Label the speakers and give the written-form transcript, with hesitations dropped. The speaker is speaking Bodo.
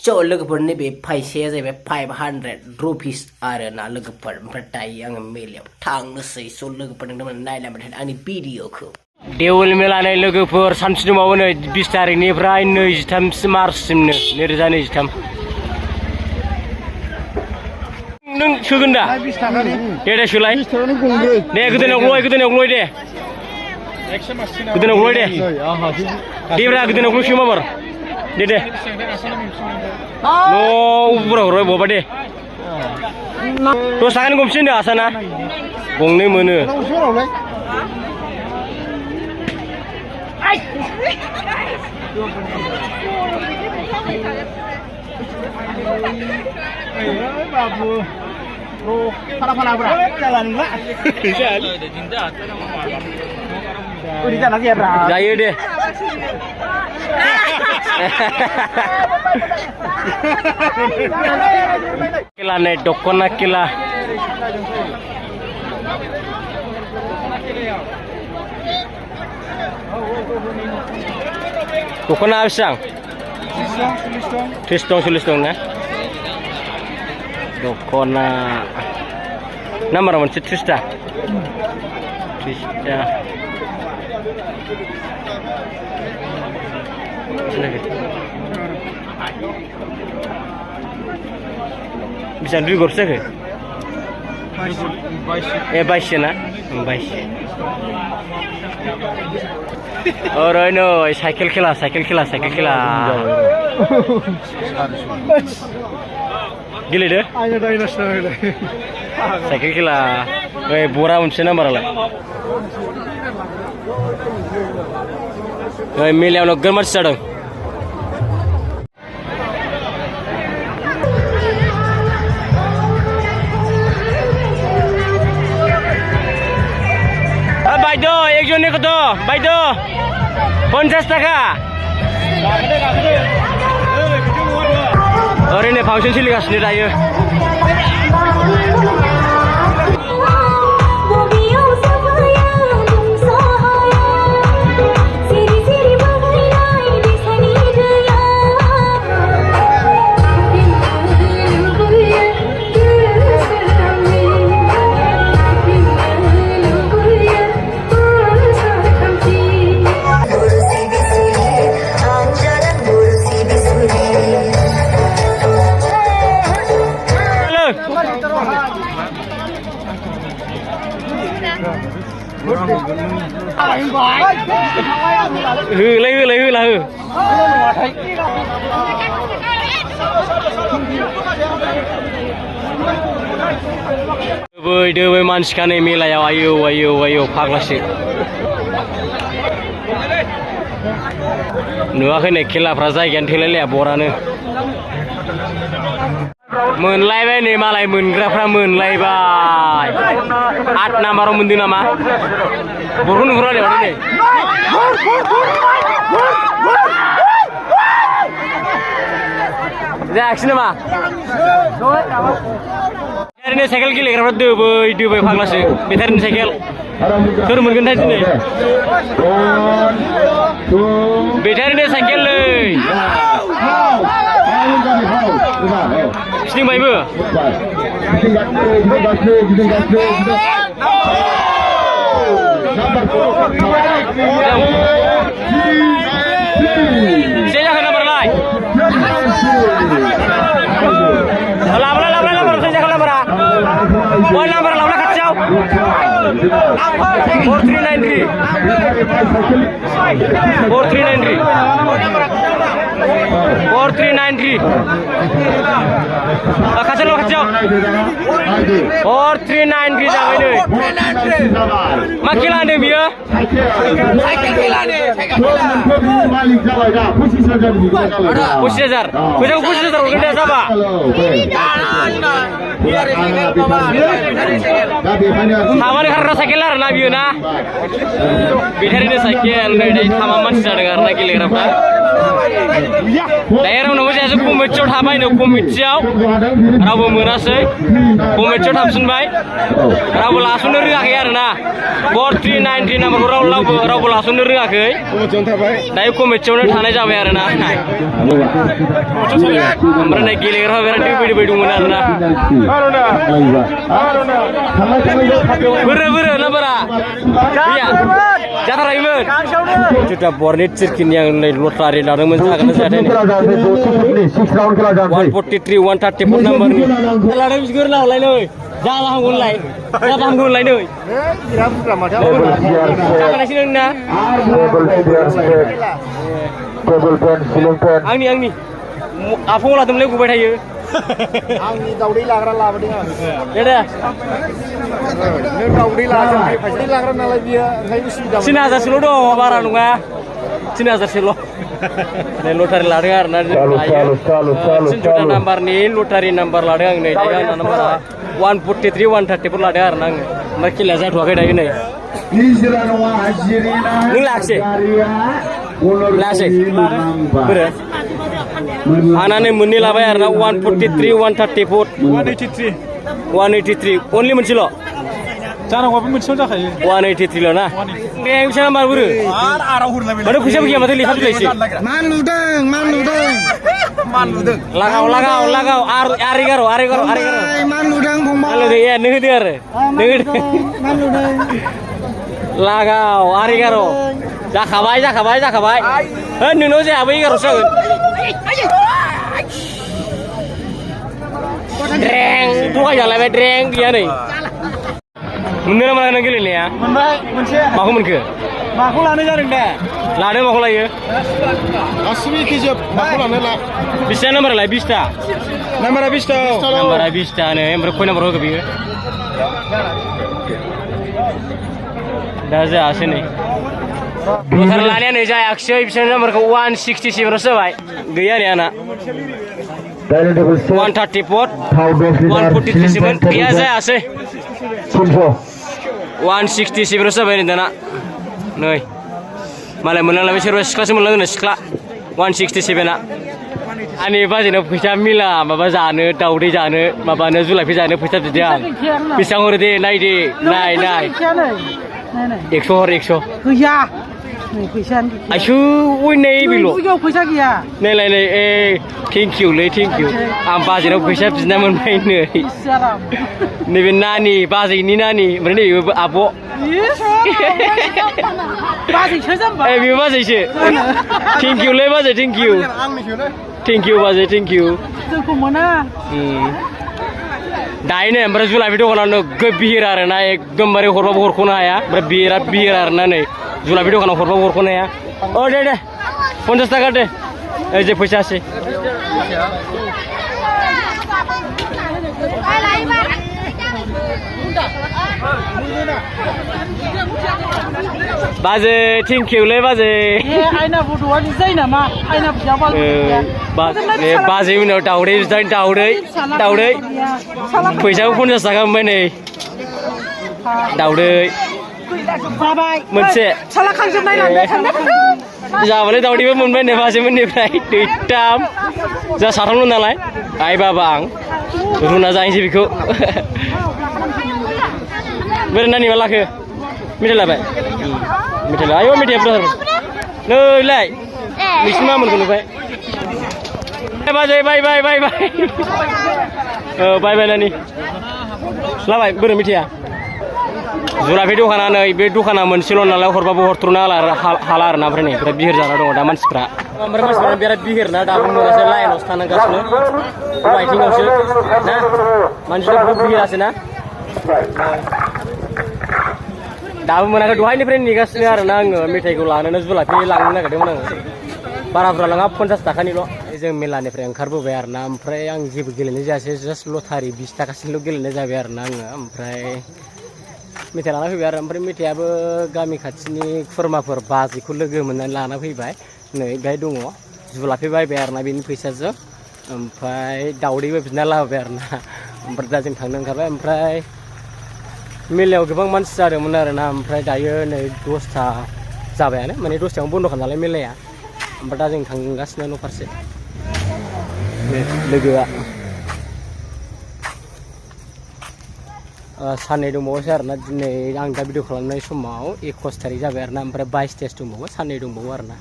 Speaker 1: स' लोगोफोरनि बे फैसाया जाहैबाय 500 रुपिस आरो ना लोगोफोर ओमफ्राय दायो आङो मेलायाव थांनोसै स' लोगोफोर नोंथांमोना नायलांबाय थादो आंनि भिडिअखौ देउल मेलानि लोगोफोर सानसे दंबावो नै 20 तारिखनिफ्राय 23 मार्चसिमनो 2023 नों सोगोन दा 20 थाखानि दे सोलाय 20 थाखानि गंब्रै दे गोदोनायाव ग्लय दे गोदोनायाव ग्लय दे देब्रा गोदोनायाव ग्लय सो माबार दे बुरा हरबाय बबा दे 10 थाखानि गंसे होनदों आसाना गंनै मोनो
Speaker 2: babu lo pala bra jalan enggak udah jalan ya bra
Speaker 1: जायो दे किला नै दखना किला दखना बेसेबां 30 दं ना दखना नाम्बारा मोनसे 30 ता bisa duit gor sih? 22 ना 22 और नो साइकेल खेला गेलेदो साइकेल खेला ओइ बरा मोनसे नाम्बारालाय ओइ मेलायाव नोगोर मानसि जादों बायद' एकजननि कत बायद' 50 थाखा ओरैनो फांसन सोलिगासिनो दायो होलाय दोबै मानसिखा नै मेलायाव आयौ फाग्लासो नुवाखै नै खेलाफ्रा जायगायानो थोलायलाया बरानो मोनलायबाय नै मालाय मोनग्राफ्रा मोनलायबाय 8 नाम्बाराव मोनदों नामा बरखौ नुहुरा दे नै जायाखिसै नामा बेटारिनि साइकेल गेलेग्राफ्रा दोबै फाग्लासो बेटारिनि साइकेल सोर मोनगोनथाय दिनै बेटारिनि साइकेल नै गिदिंबायबो से जाखो नाम्बारालाय लाबोलाय से जाखो नाम्बारा बय नाम्बारा लाबोलाय खाथियाव 4393 खाथियाव 4393 जाबाय नै मा खेला होनदों बियो साइकेल खेला मालिक जाबाय दा 25000 फैसाखौ 25000 हरगोन दे जाबा थामानि खारग्रा साइकेल आरो ना बियो ना बेटारिनि साइकेल नै थामा मानसि जादों आरो ना गेलेग्राफ्रा दायो रावनावबो जायासै कमिटियाव थाबाय नो कमिटियाव रावबो मोनासै कमिटियाव थांफिनबाय रावबो लास'नो रोङाखै आरोना 4393 नाम्बारखौ रावबो लास'नो रोङाखै दायो कमिटियावनो थानाय जाबाय आरोना ओमफ्राय नै गेलेग्राफ्रा बिराद दोबै दंमोन आरोना बोरो नाम्बारा गैया जाथाराखैमोन जुथा बरनि तिरकिनि आं नै लटारि लादोंमोन जागोन ना जायाथाय 143 134 नाम्बारनि लादों बिसोर लावलाय नै जालाहांगोनलाय नै जाखानायसै नोंना आंनि आफाङाव लादोंमोनलाय गबाय थायो
Speaker 2: आंनि दावदै लाग्रा लाबोदों आं
Speaker 1: दे
Speaker 2: नों दावदै लाग्रा नालाय बियो ओंखायनो सुबिदा
Speaker 1: 3000सोल' दं बारा नङा 3000सोल' नै लटारि लादों आरोना जों नाम्बारनि लटारि नाम्बार लादों आं नै दायो आंना नाम्बारा 143 134 लादों आरोना आङो ओमफ्राय खेलाया जाथ'वाखै दायो नै नों लाखिसै बोरो आंना नै मोननै लाबाय आरोना 143 134 183 अनलि मोनसेल'
Speaker 2: जानांगौबो मोनसेयाव जाखायो
Speaker 1: 183 ल' ना बे फैसा नाम्बार बोरो माथो फैसाबो गैया माथो लेखा बिलाइसो
Speaker 2: मान नुदों
Speaker 1: लागाव आरो 11
Speaker 2: मान नुदों फंबाय
Speaker 1: नों होदो आरो
Speaker 2: मान नुदों
Speaker 1: लागाव आरो 11 जाखाबाय नोंनाव जायाबो 11सो जागोन ड्रें थगायजालायबाय ड्रें गैया नै मोननो ना मोना नों गेलेनाया
Speaker 2: मोनबाय मोनसे
Speaker 1: माखौ मोनखो
Speaker 2: माखौ लानाय जादों दे
Speaker 1: लादो माखौ लायो
Speaker 2: गासिबो एखेजोब माखौ लानो ला
Speaker 1: बेसेबां नाम्बारालाय 20टा
Speaker 2: नाम्बारा 20टा
Speaker 1: नाम्बारा 20टानो ओमफ्राय खय नाम्बार होखो बियो दा जायासै नै लटारि लानाया नै जायाखिसै बिसोरनि नाम्बारखौ 167 जाबाय गैया नै आंना 134 143 गैया जायासै 167 जाबाय नै दाना नै मालाय मोनलांलायबाय सोरबा सिख्लासो मोनलांगोन सिख्ला 167आ आंनि बाजेनाव फैसा मिला माबा जानो दावदै जानो माबानो जुलाफि जानो फैसा बिदि आं बेसेबां हरो दे नायदे नाय 100 हर 100
Speaker 3: गैया नै फैसायानो
Speaker 1: आयसु ओइ नै बेल'
Speaker 3: फैसा गैया
Speaker 1: नायलाय नै थेंक इउ आं बाजेनाव फैसा बिना मोनबाय नै नैबे नानि बाजैनि नानि ओमफ्राय नैबे आब' बेबो बाजैसो थेंक इउलै बाजै थेंक इउ बाजै थेंक इउ
Speaker 3: जोंखौ मोना
Speaker 1: दायो नै ओमफ्राय जुलाफि दखानाव नोगोद बिहिर आरोना एकदमबारे हरबाबो हरख'नो हाया ओमफ्राय बिराद बिहिर आरोना नै जुलाफि दखानाव हरबाबो हरख'नो हाया दे 50 थाखा दे ओइ जे फैसासै बाजै थेंक इउलै बाजै
Speaker 3: आयना फट'आ जायो नामा आयना फैयाबा
Speaker 1: बाजै उनाव दावदै फैसाबो 50 थाखा मोनबाय नै दावदै मोनसे जाबालाय दावदैबो मोनबाय नै बाजैमोननिफ्राय दैथाम जा साथामल' नालाय आइ बाबा आं रुना जाहैनोसै बेखौ बोरै नानि मा लाखो मेथाइ लाबाय आयौ मेथाइया बुरजा नैलाय नोंसिनि मा मोनगोन नुबाय बाजै बाय बाय नानि लाबाय बोरै मेथाइया जुलाफि दखाना नै बे दखाना मोनसेल' नालाय हरबाबो हरथ्र'नो हाला आरोना ओमफ्राय नै बिराद बिहिर जाना दङ दा मानसिफ्रा ओमफ्राय मानसिफ्रा बिराद बिहिर ना दाबो मोनासै लाइनावसो थानांगासिनो आइथिङावसो ना मानसिफ्रा बहुत बिहिरासै ना दाबो मोनाखै दहायनिफ्राय नेगासिनो आरोना आङो मेथाइखौ लानानै जुलाफि लांनो नागिरदोंमोन आङो बारा बुरजा लाङा 50 थाखानिल' जों मेलानिफ्राय ओंखारबोबाय आरोना ओमफ्राय आं जेबो गेलेनाय जायासै जास्ट लटारि 20 थाखासोल' गेलेनाय जाबाय आरोना आङो ओमफ्राय मेथाइ लाना फैबाय आरो ओमफ्राय मेथाइयाबो गामि खाथिनि खुरमाफोर बाजैखौ लोगो मोननानै लाना फैबाय नै बेहाय दङ जुलाफि बायबाय आरोना बेनि फैसाजों ओमफ्राय दावदैबो बिना लाबोबाय आरोना ओमफ्राय दा जों थांनो ओंखारबाय ओमफ्राय मेलायाव गोबां मानसि जादोंमोन आरोना ओमफ्राय दायो नै 10ता जाबायानो माने 10तायावनो बन्द' खालाम नालाय मेलाया ओमफ्राय दा जों थांगासिनो न' फारसे लोगोआ साननै दंबावोसो आरोना दिनै आं दा भिडिअ खालामनाय समाव 21 तारिख जाबाय आरोना ओमफ्राय 22 दंबावो साननै दंबावो आरोना